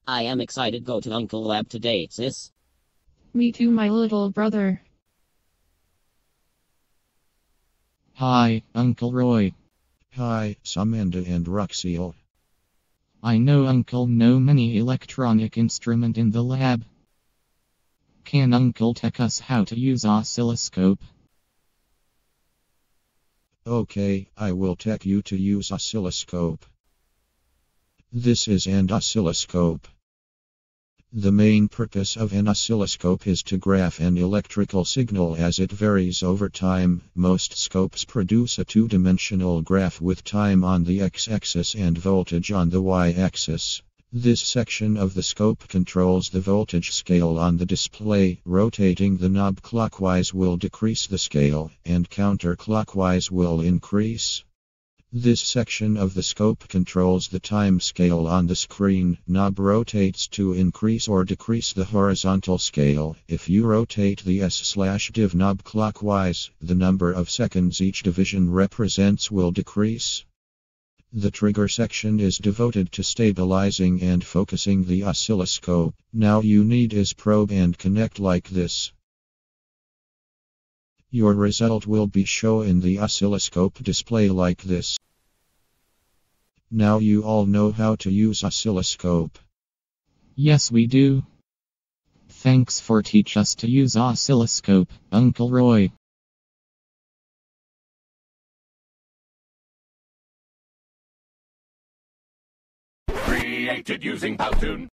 I am excited go to Uncle Lab today, sis. Me too, my little brother. Hi, Uncle Roy. Hi, Samantha and Roxio. I know Uncle know many electronic instrument in the lab. Can Uncle tell us how to use oscilloscope? Okay, I will take you to use oscilloscope. This is an oscilloscope. The main purpose of an oscilloscope is to graph an electrical signal as it varies over time. Most scopes produce a two-dimensional graph with time on the x-axis and voltage on the y-axis. This section of the scope controls the voltage scale on the display. Rotating the knob clockwise will decrease the scale, and counterclockwise will increase. This section of the scope controls the time scale on the screen. Knob rotates to increase or decrease the horizontal scale. If you rotate the S/div knob clockwise, the number of seconds each division represents will decrease. The trigger section is devoted to stabilizing and focusing the oscilloscope. Now you need is probe and connect like this. Your result will be shown in the oscilloscope display like this. Now you all know how to use oscilloscope. Yes, we do. Thanks for teach us to use oscilloscope, Uncle Roy. Created using Powtoon.